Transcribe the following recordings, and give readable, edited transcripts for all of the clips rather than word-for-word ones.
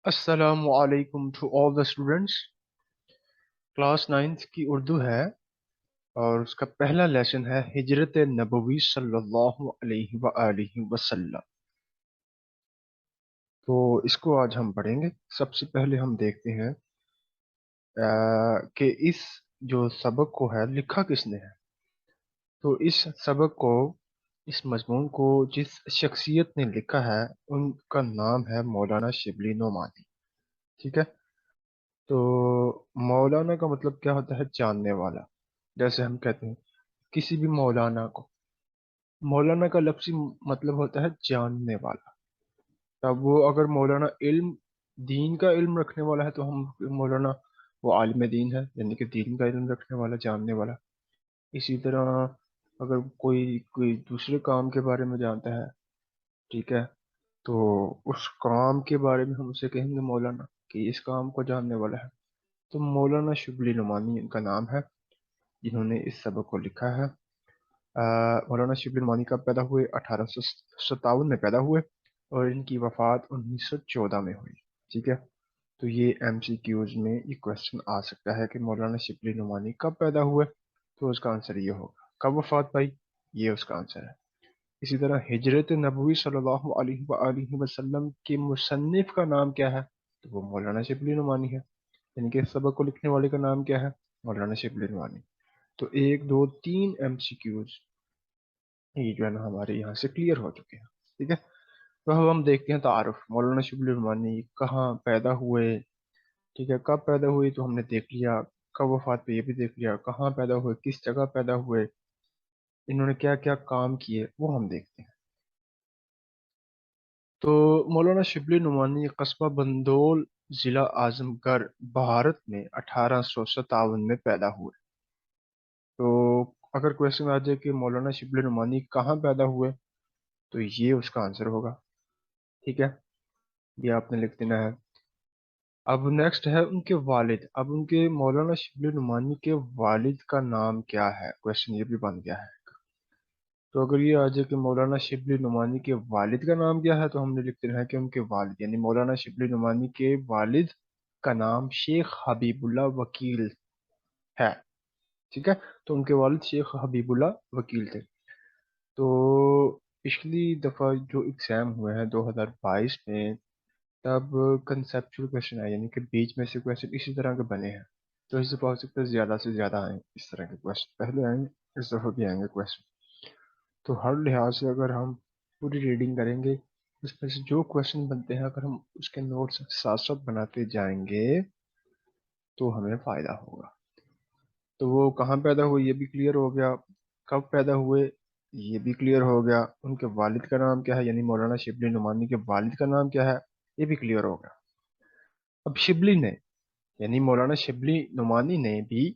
Assalamu alaikum to all the students. Class 9th की उर्दू है और उसका पहला लेसन है हिजरत नबवी सल्लल्लाहु अलैहि वसल्लम। तो इसको आज हम पढ़ेंगे। सबसे पहले हम देखते हैं कि इस जो सबक को है लिखा किसने है। तो इस सबक को, इस मजमून को जिस शख्सियत ने लिखा है उनका नाम है मौलाना शिबली नोमानी। ठीक है। तो मौलाना का मतलब क्या होता है? जानने वाला। जैसे हम कहते हैं किसी भी मौलाना को, मौलाना का लफ्ज़ी मतलब होता है जानने वाला। तब वो अगर मौलाना इल्म, दीन का इल्म रखने वाला है तो हम मौलाना, वो आलिम दीन है, यानी कि दीन का इल्म रखने वाला, जानने वाला। इसी तरह अगर कोई कोई दूसरे काम के बारे में जानता है, ठीक है, तो उस काम के बारे में हम उसे कहेंगे मौलाना, कि इस काम को जानने वाला है। तो मौलाना शिबली नुमानी इनका नाम है, जिन्होंने इस सबक को लिखा है। मौलाना शिबली नुमानी कब पैदा हुए? 1857 में पैदा हुए और इनकी वफात 1914 में हुई। ठीक है। तो ये एमसीक्यूज में ये क्वेश्चन आ सकता है कि मौलाना शिबली नुमानी कब पैदा हुए, तो उसका आंसर ये होगा। कब वफात पाई, ये उसका आंसर है। इसी तरह हिजरत नबवी सल्लल्लाहु अलैहि वसल्लम के मुसन्निफ का नाम क्या है? तो वो मौलाना शिबली नुमानी है। इनके सबक को लिखने वाले का नाम क्या है? मौलाना शिबली नुमानी। तो एक दो तीन एमसीक्यूज ये जो है ना हमारे यहाँ से क्लियर हो चुके हैं। ठीक है। तो अब हम देखते हैं तारुफ। मौलाना शिबली नुमानी कहाँ पैदा हुए? ठीक है, कब पैदा हुए तो हमने देख लिया, कब वफात पे ये भी देख लिया, कहाँ पैदा हुए, किस जगह पैदा हुए, इन्होंने क्या क्या काम किए, वो हम देखते हैं। तो मौलाना शिबली नुमानी कस्बा बंदोल, जिला आजमगढ़, भारत में 1857 में पैदा हुए। तो अगर क्वेश्चन आ जाए कि मौलाना शिबली नुमानी कहाँ पैदा हुए, तो ये उसका आंसर होगा। ठीक है, ये आपने लिख देना है। अब नेक्स्ट है उनके वालिद। अब उनके मौलाना शिबली नुमानी के वालिद का नाम क्या है? क्वेश्चन ये भी बन गया है। तो अगर ये आ जाए कि मौलाना शिबली नुमानी के वालिद का नाम क्या है, तो हमने लिख देना है कि उनके वालिद, यानी मौलाना शिबली नुमानी के वालिद का नाम शेख हबीबुल्लाह वकील है। ठीक है। तो उनके वालिद शेख हबीबुल्लाह वकील थे। तो पिछली दफ़ा जो एग्ज़ाम हुए हैं 2022 में, तब कंसेप्चुअल क्वेश्चन आए, यानी कि बीच में से क्वेश्चन इसी तरह के बने हैं। तो इस दफ़ा हो सकता है ज़्यादा से ज़्यादा आए इस तरह के क्वेश्चन, पहले आएंगे, इस दफ़ा भी आएंगे क्वेश्चन। तो हर लिहाज से अगर हम पूरी रीडिंग करेंगे, उसमें से जो क्वेश्चन बनते हैं अगर हम उसके नोट्स साथ साथ बनाते जाएंगे तो हमें फ़ायदा होगा। तो वो कहाँ पैदा हुए ये भी क्लियर हो गया, कब पैदा हुए ये भी क्लियर हो गया, उनके वालिद का नाम क्या है, यानी मौलाना शिबली नुमानी के वालिद का नाम क्या है, ये भी क्लियर हो गया। अब शिबली ने, यानी मौलाना शिबली नुमानी ने भी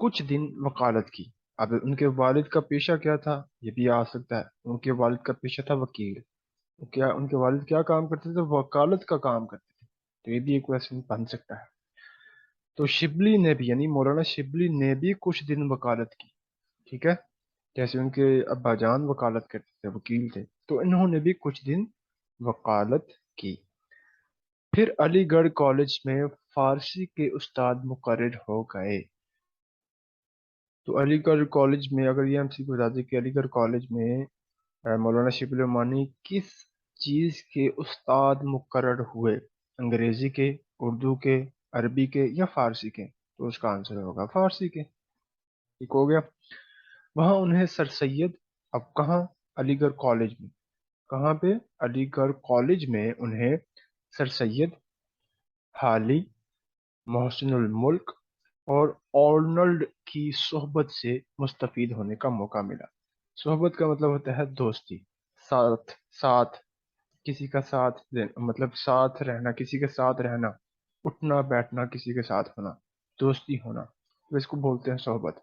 कुछ दिन वकालत की। अब उनके वालिद का पेशा क्या था, ये भी आ सकता है। उनके वालिद का पेशा था वकील। तो क्या उनके वालिद क्या काम करते थे? वकालत का काम करते थे। तो ये भी एक क्वेश्चन बन सकता है। तो शिबली ने भी, यानी मौलाना शिबली ने भी कुछ दिन वकालत की। ठीक है। जैसे उनके अब्बाजान वकालत करते थे, वकील थे, तो इन्होंने भी कुछ दिन वकालत की। फिर अलीगढ़ कॉलेज में फारसी के उस्ताद मुकर्रर हो गए। तो अलीगढ़ कॉलेज में, अगर ये हमसे बता दें कि अलीगढ़ कॉलेज में मौलाना शिबली नोमानी किस चीज़ के उस्ताद मुकर्रर हुए? अंग्रेजी के, उर्दू के, अरबी के या फारसी के? तो उसका आंसर होगा फारसी के। ठीक हो गया। वहाँ उन्हें सर सैयद, अब कहाँ? अलीगढ़ कॉलेज में। कहाँ पे? अलीगढ़ कॉलेज में उन्हें सर सैयद, हाली, मोहसिनुल मुल्क और आर्नल्ड की सोहबत से मुस्तफीद होने का मौका मिला। सोहबत का मतलब होता है दोस्ती, साथ, साथ, किसी का साथ देना, मतलब साथ रहना, किसी के साथ रहना, उठना बैठना, किसी के साथ होना, दोस्ती होना, तो इसको बोलते हैं सोहबत।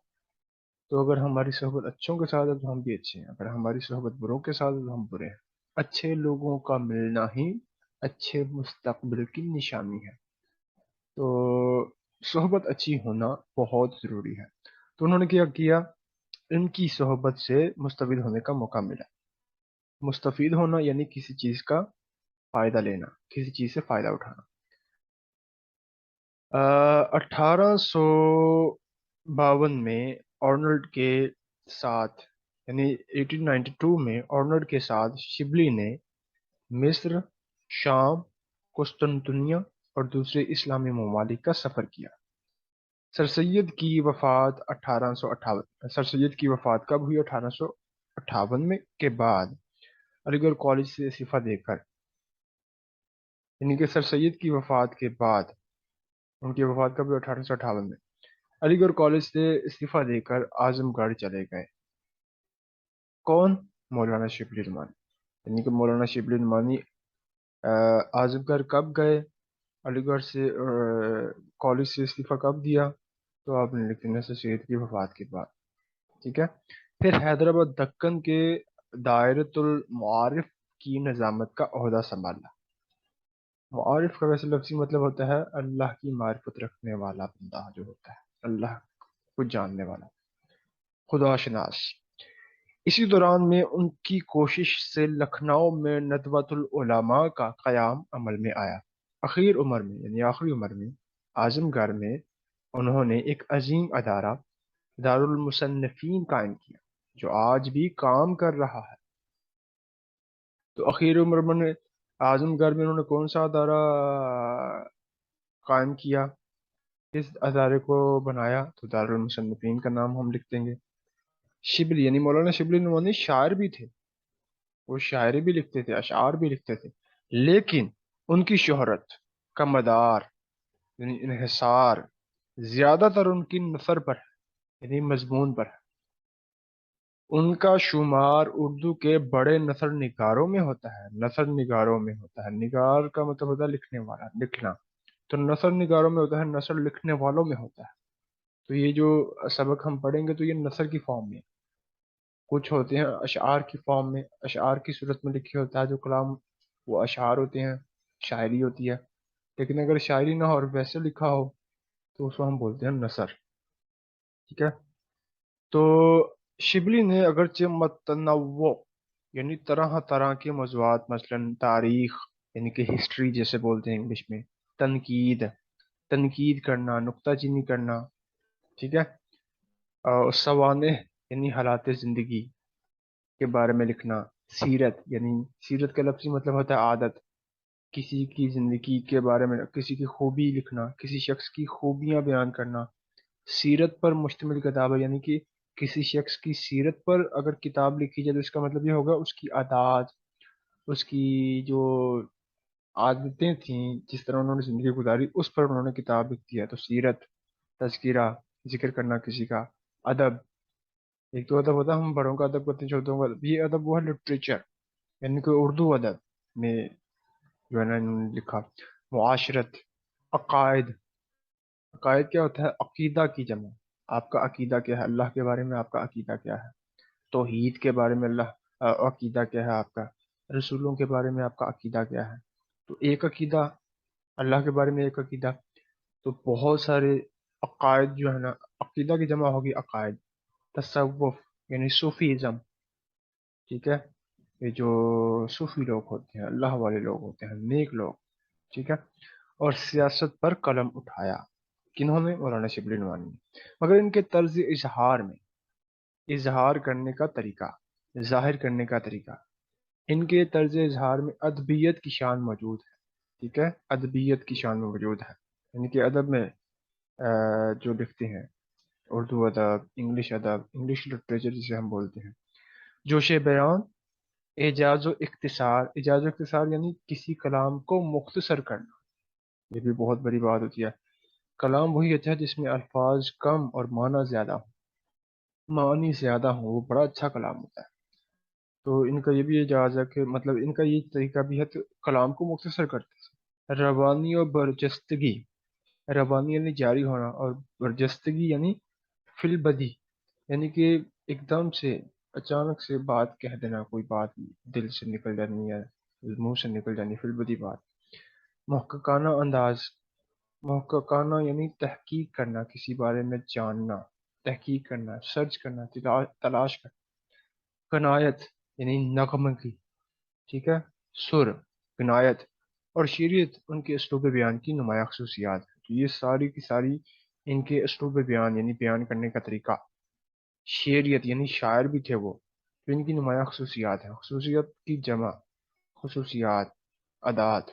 तो अगर हमारी सोहबत अच्छों के साथ है तो हम भी अच्छे हैं, अगर हमारी सोहबत बुरों के साथ है तो हम बुरे हैं। अच्छे लोगों का मिलना ही अच्छे मुस्तकबिल की निशानी है। तो सोहबत अच्छी होना बहुत ज़रूरी है। तो उन्होंने क्या किया? इनकी सोहबत से मुस्तफीद होने का मौका मिला। मुस्तफीद होना यानी किसी चीज़ का फ़ायदा लेना, किसी चीज़ से फ़ायदा उठाना। 1852 में आर्नल्ड के साथ, यानी 1892 में आर्नल्ड के साथ शिबली ने मिस्र, शाम, कुस्तुनतुनिया और दूसरे इस्लामी ममालिक का सफर किया। सर सैयद की वफात 1858, सर सैयद की वफात कब हुई? 1858 में के बाद अलीगढ़ कॉलेज से इस्तीफा देकर, यानी कि सर सैयद की वफात के बाद, उनकी वफात कब हुई? 1858 में। अलीगढ़ कॉलेज से इस्तीफा देकर आजमगढ़ चले गए। कौन? मौलाना शिबली नुमानी। यानी कि मौलाना शिबली नुमानी आजमगढ़ कब गए? अलीगढ़ से कॉलेज से इस्तीफा कब दिया? तो आपने लिख देना सर सैयद की वफात के बाद। ठीक है। फिर हैदराबाद दक्कन के दायरतुल मुआरिफ की निजामत का ओहदा संभाला। मुआरिफ का वैसे लफ्ज़ी मतलब होता है अल्लाह की मारिफत रखने वाला बंदा, जो होता है अल्लाह को जानने वाला, खुदाशनास। इसी दौरान में उनकी कोशिश से लखनऊ में नदवतुल उलमा का क़याम अमल में आया। आखिर उम्र में, यानी आखिरी उम्र में, आजमगढ़ में उन्होंने एक अजीम अदारा दारुल मुसन्निफीन कायम किया, जो आज भी काम कर रहा है। तो आखिर उम्र में आजमगढ़ में उन्होंने कौन सा अदारा कायम किया? किस अदारे को बनाया? तो दारुल मुसन्निफीन का नाम हम लिख देंगे। शिबली, यानी मौलाना शिबली नुमानी शायर भी थे। वो शायरी भी लिखते थे, अशआर भी लिखते थे, लेकिन उनकी शोहरत का मदार, यानी इन्हिसार, ज्यादातर उनकी नसर पर है, यानी मजमून पर है। उनका शुमार उर्दू के बड़े नसर निगारों में होता है। नसर निगारों में होता है, निगार का मतलब होता है लिखने वाला, लिखना। तो नसर निगारों में होता है, नसर लिखने वालों में होता है। तो ये जो सबक हम पढ़ेंगे तो ये नसर की फॉर्म में, कुछ होते हैं अशआर की फॉर्म में, अशआर की सूरत में लिखे होता है जो कलाम, वो अशआर होते हैं, शायरी होती है। लेकिन अगर शायरी ना हो और वैसे लिखा हो तो उसको हम बोलते हैं नसर। ठीक है। तो शिबली ने अगरचे मतनव्वो, यानी तरह तरह के मौज़ूआत, मसलन तारीख, यानी कि हिस्ट्री जैसे बोलते हैं इंग्लिश में, तनकीद, तनकीद करना, नुक्ताचीनी करना, ठीक है, और सवाने, यानी हालात ज़िंदगी के बारे में लिखना, सीरत, यानी सीरत का लफ्ज़ी मतलब होता है आदत, किसी की ज़िंदगी के बारे में, किसी की खूबी लिखना, किसी शख्स की खूबियाँ बयान करना। सीरत पर मुश्तमिल किताब है, यानी कि किसी शख्स की सीरत पर अगर किताब लिखी जाए तो इसका मतलब ये होगा उसकी आदत, उसकी जो आदतें थीं, जिस तरह उन्होंने ज़िंदगी गुजारी, उस पर उन्होंने किताब लिख दिया। तो सीरत, तज़किरा, जिक्र करना किसी का, अदब। एक तो अदब होता है हम बड़ों का अदब करते हैं, छोटों का अदब। ये अदब वो है लिटरेचर, यानी कि उर्दू अदब में जो है ना इन्होंने लिखा। मुआशरत, अकायद। अकायद क्या होता है? अकीदा की जमा। आपका अकीदा क्या है अल्लाह के बारे में? आपका अकीदा क्या है तौहीद के बारे में? अल्लाह अकीदा क्या है आपका? रसूलों के बारे में आपका अकीदा क्या है? तो एक अकीदा, अल्लाह के बारे में एक अकीदा। तो बहुत सारे अकायद जो है ना, अकीदा की जमा होगी अकायद। तसव्वुफ, यानी सूफीज़म। ठीक है। ये जो सूफी लोग होते हैं, अल्लाह वाले लोग होते हैं, नेक लोग। ठीक है। और सियासत पर कलम उठाया किन्होंने? मौलाना शिबली नुमानी ने। मगर इनके तर्ज इजहार में, इजहार करने का तरीका, जाहिर करने का तरीका, इनके तर्ज इजहार में अदबियत की शान मौजूद है। ठीक है, अदबियत की शान में मौजूद है, यानी कि अदब में जो लिखते हैं, उर्दू अदब, इंग्लिश अदब, इंग्लिश लिटरेचर जिसे हम बोलते हैं, जोश बयान, एजाज व इख्तिसार। एजाज व इख्तिसार यानी किसी कलाम को मुख्तसर करना। ये भी बहुत बड़ी बात होती है। कलाम वही होता है जिसमें अल्फाज कम और माना ज्यादा हो, मानी ज्यादा हो, वो बड़ा अच्छा कलाम होता है। तो इनका ये भी एजाज है कि मतलब इनका ये तरीका भी है तो कलाम को मुख्तसर करते हैं। रवानी और बरजस्तगी, रवानी यानी जारी होना, और बरजस्तगी यानी फिलबदी, यानी कि एकदम से, अचानक से बात कह देना, कोई बात दिल से निकल जानी है, मुंह से निकल जानी, फिलबदी बात। मुहक्काना अंदाज, मुहक्काना यानी तहकीक करना, किसी बारे में जानना, तहकीक करना, सर्च करना, तलाश करना। कनायत यानी नगमगी, ठीक है, सुर, कनायत। और शेरियत उनके उसलूब बयान की नुमाया खसूसियात है। تو یہ ساری کی ساری ان کے اسلوب بیان یعنی بیان کرنے کا طریقہ، شعریت یعنی شاعر بھی تھے وہ، تو ان کی نمایاں خصوصیات ہیں، خصوصیت کی جمع، خصوصیات، عادات۔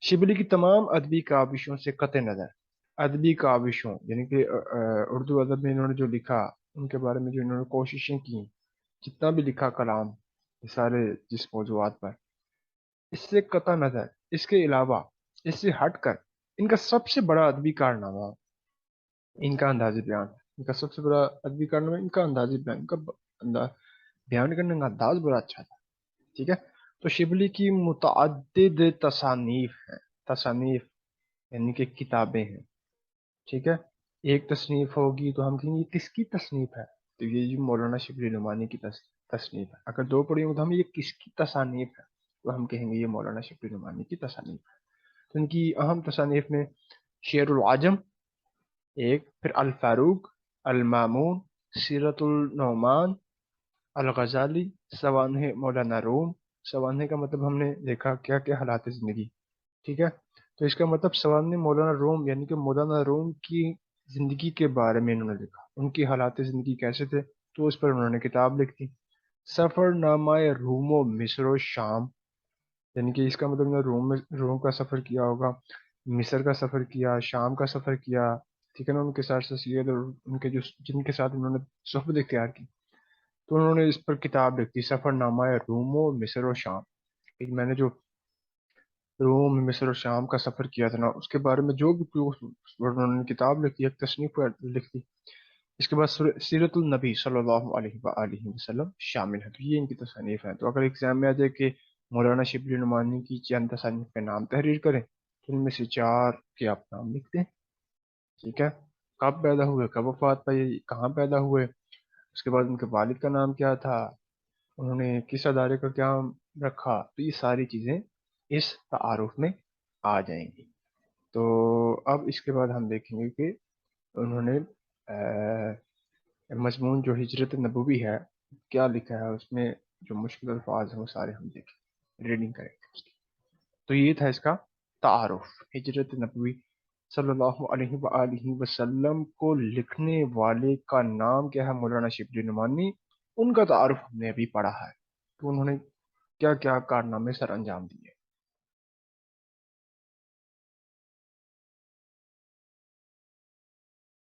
شبلی کی تمام ادبی کاوشوں سے قطع نظر، ادبی کاوشوں یعنی کہ اردو ادب میں انہوں نے جو لکھا، ان کے بارے میں جو انہوں نے کوششیں کی، جتنا بھی لکھا کلام، یہ سارے جس موضوعات پر، اس سے قطع نظر، اس کے علاوہ، اس سے ہٹ کر، ان کا سب سے بڑا ادبی کارنامہ ان کا انداز بیان ہے۔ ان کا سب سے بڑا ادبی کارنامہ ان کا انداز بیان، ان کا بیان کرنے کا انداز بڑا اچھا تھا، ٹھیک ہے۔ تو شبلی کی متعدد تصانیف ہیں، تصانیف یعنی کہ کتابیں ہیں، ٹھیک ہے۔ ایک تصنیف ہوگی تو ہم کہیں گے یہ کس کی تصنیف ہے، تو یہ مولانا شبلی نعمانی کی تصنیف ہے۔ اگر دو پڑھی ہوں تو ہم یہ کس کی تصانیف ہے، تو ہم کہیں گے یہ مولانا شبلی نعمانی کی تصانیف ہے۔ تو ان کی اہم تصانیف میں شعر العجم ایک، پھر الفاروق، المامون، سیرت النعمان، الغزالی، سوانح مولانا روم۔ سوانح کا مطلب ہم نے دیکھا کیا کیا حالات زندگی، ٹھیک ہے۔ تو اس کا مطلب سوانح مولانا روم یعنی کہ مولانا روم کی زندگی کے بارے میں انہوں نے لکھا، ان کی حالات زندگی کیسے تھے، تو اس پر انہوں نے کتاب لکھی۔ سفر نامہ روم و مصر و شام، یعنی کہ اس کا مطلب انہوں نے روم کا سفر کیا ہوگا، مصر کا سفر کیا، شام کا سفر کیا، ٹھیک ہے نا۔ ان کے ساتھ سید اور ان کے جو جن کے ساتھ انہوں نے صحبت اختیار کی، تو انہوں نے اس پر کتاب لکھی، سفر نامہ روم و مصر و شام۔ میں نے جو روم، مصر اور شام کا سفر کیا تھا نا، اس کے بارے میں جو بھی انہوں نے کتاب لکھی، ایک تصنیف لکھی۔ اس کے بعد سیرت النبی صلی اللہ علیہ وآلہ وسلم شامل ہے، تو یہ ان کی تصانیف ہیں۔ تو اگر ایگزام میں آ جائے کہ مولانا شبلی نعمانی کی چند تصانیف کے نام تحریر کریں، تو ان میں سے 4 کے آپ نام لکھ دیں، ٹھیک ہے۔ کب پیدا ہوئے، کب وفات پائی، کہاں پیدا ہوئے، اس کے بعد ان کے والد کا نام کیا تھا، انہوں نے کس ادارے کا قیام رکھا، تو یہ ساری چیزیں اس تعارف میں آ جائیں گی۔ تو اب اس کے بعد ہم دیکھیں گے کہ انہوں نے مضمون جو ہجرت نبوی ہے کیا لکھا ہے، اس میں جو مشکل الفاظ ہیں وہ سارے ہم دیکھیں، ریڈنگ کریں گے اس کی۔ تو یہ تھا اس کا تعارف، ہجرت نبوی صلی اللہ علیہ وآلہ وسلم کو لکھنے والے کا نام کیا ہے، مولانا شبلی نعمانی۔ ان کا تعارف ہم نے ابھی پڑھا ہے، تو انہوں نے کیا کیا کارنامے سر انجام دیے۔